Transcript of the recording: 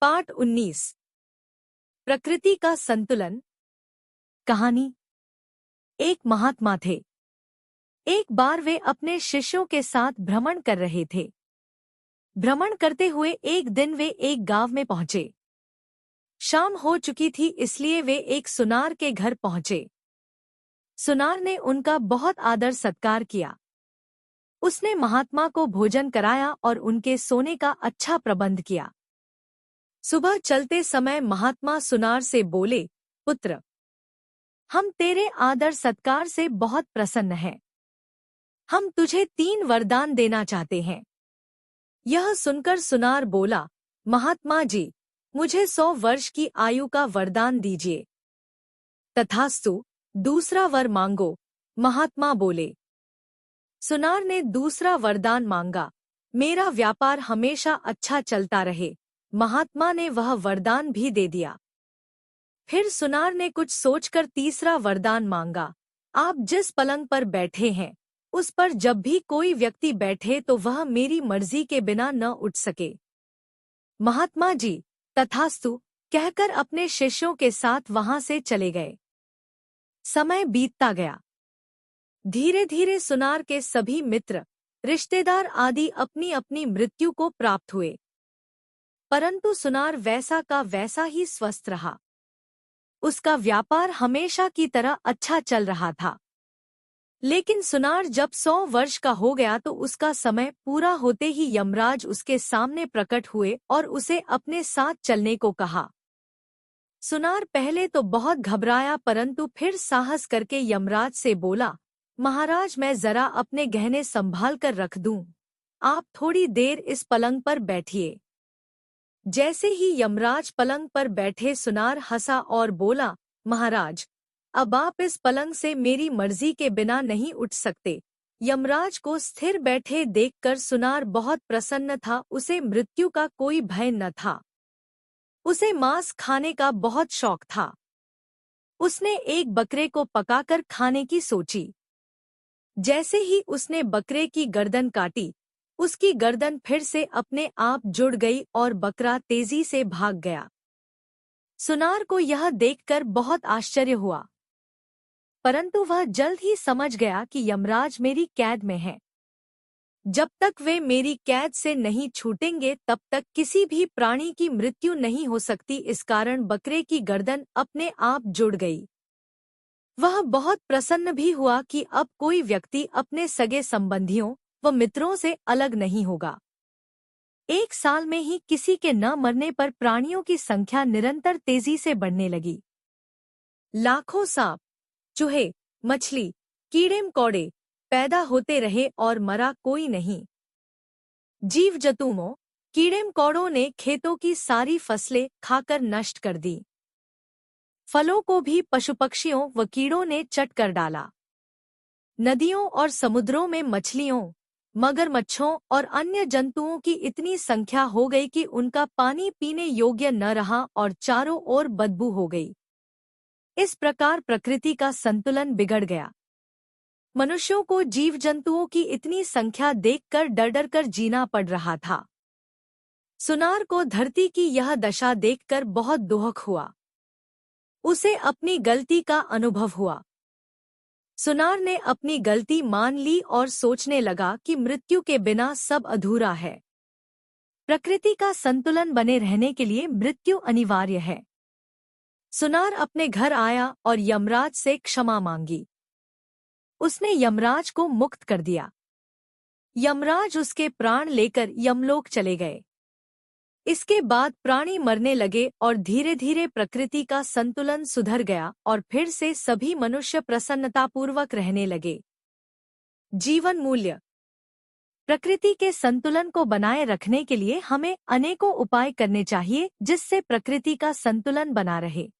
पाठ 19। प्रकृति का संतुलन। कहानी। एक महात्मा थे। एक बार वे अपने शिष्यों के साथ भ्रमण कर रहे थे। भ्रमण करते हुए एक दिन वे एक गांव में पहुंचे। शाम हो चुकी थी, इसलिए वे एक सुनार के घर पहुंचे। सुनार ने उनका बहुत आदर सत्कार किया। उसने महात्मा को भोजन कराया और उनके सोने का अच्छा प्रबंध किया। सुबह चलते समय महात्मा सुनार से बोले, पुत्र, हम तेरे आदर सत्कार से बहुत प्रसन्न हैं। हम तुझे 3 वरदान देना चाहते हैं। यह सुनकर सुनार बोला, महात्मा जी, मुझे 100 वर्ष की आयु का वरदान दीजिए। तथास्तु, दूसरा वर मांगो, महात्मा बोले। सुनार ने दूसरा वरदान मांगा, मेरा व्यापार हमेशा अच्छा चलता रहे। महात्मा ने वह वरदान भी दे दिया। फिर सुनार ने कुछ सोचकर तीसरा वरदान मांगा, आप जिस पलंग पर बैठे हैं उस पर जब भी कोई व्यक्ति बैठे तो वह मेरी मर्जी के बिना न उठ सके। महात्मा जी, तथास्तु कहकर अपने शिष्यों के साथ वहां से चले गए। समय बीतता गया। धीरे धीरे सुनार के सभी मित्र, रिश्तेदार आदि अपनी अपनी मृत्यु को प्राप्त हुए, परंतु सुनार वैसा का वैसा ही स्वस्थ रहा। उसका व्यापार हमेशा की तरह अच्छा चल रहा था। लेकिन सुनार जब 100 वर्ष का हो गया तो उसका समय पूरा होते ही यमराज उसके सामने प्रकट हुए और उसे अपने साथ चलने को कहा। सुनार पहले तो बहुत घबराया, परंतु फिर साहस करके यमराज से बोला, महाराज, मैं जरा अपने गहने संभाल कर रख दूं, आप थोड़ी देर इस पलंग पर बैठिए। जैसे ही यमराज पलंग पर बैठे, सुनार हंसा और बोला, महाराज, अब आप इस पलंग से मेरी मर्जी के बिना नहीं उठ सकते। यमराज को स्थिर बैठे देखकर सुनार बहुत प्रसन्न था। उसे मृत्यु का कोई भय न था। उसे मांस खाने का बहुत शौक था। उसने एक बकरे को पकाकर खाने की सोची। जैसे ही उसने बकरे की गर्दन काटी, उसकी गर्दन फिर से अपने आप जुड़ गई और बकरा तेजी से भाग गया। सुनार को यह देखकर बहुत आश्चर्य हुआ, परंतु वह जल्द ही समझ गया कि यमराज मेरी कैद में है। जब तक वे मेरी कैद से नहीं छूटेंगे तब तक किसी भी प्राणी की मृत्यु नहीं हो सकती। इस कारण बकरे की गर्दन अपने आप जुड़ गई। वह बहुत प्रसन्न भी हुआ कि अब कोई व्यक्ति अपने सगे संबंधियों व मित्रों से अलग नहीं होगा। 1 साल में ही किसी के न मरने पर प्राणियों की संख्या निरंतर तेजी से बढ़ने लगी। लाखों सांप, चूहे, मछली, कीड़े-मकोड़े पैदा होते रहे और मरा कोई नहीं। जीव जंतुओं, कीड़े-मकोड़ों ने खेतों की सारी फसलें खाकर नष्ट कर दी। फलों को भी पशु पक्षियों व कीड़ों ने चट कर डाला। नदियों और समुद्रों में मछलियों, मगरमच्छों और अन्य जंतुओं की इतनी संख्या हो गई कि उनका पानी पीने योग्य न रहा और चारों ओर बदबू हो गई। इस प्रकार प्रकृति का संतुलन बिगड़ गया। मनुष्यों को जीव जंतुओं की इतनी संख्या देखकर डर डर कर जीना पड़ रहा था। सुनार को धरती की यह दशा देखकर बहुत दुख हुआ। उसे अपनी गलती का अनुभव हुआ। सुनार ने अपनी गलती मान ली और सोचने लगा कि मृत्यु के बिना सब अधूरा है। प्रकृति का संतुलन बने रहने के लिए मृत्यु अनिवार्य है। सुनार अपने घर आया और यमराज से क्षमा मांगी। उसने यमराज को मुक्त कर दिया। यमराज उसके प्राण लेकर यमलोक चले गए। इसके बाद प्राणी मरने लगे और धीरे धीरे प्रकृति का संतुलन सुधर गया और फिर से सभी मनुष्य प्रसन्नतापूर्वक रहने लगे। जीवन मूल्य। प्रकृति के संतुलन को बनाए रखने के लिए हमें अनेकों उपाय करने चाहिए जिससे प्रकृति का संतुलन बना रहे।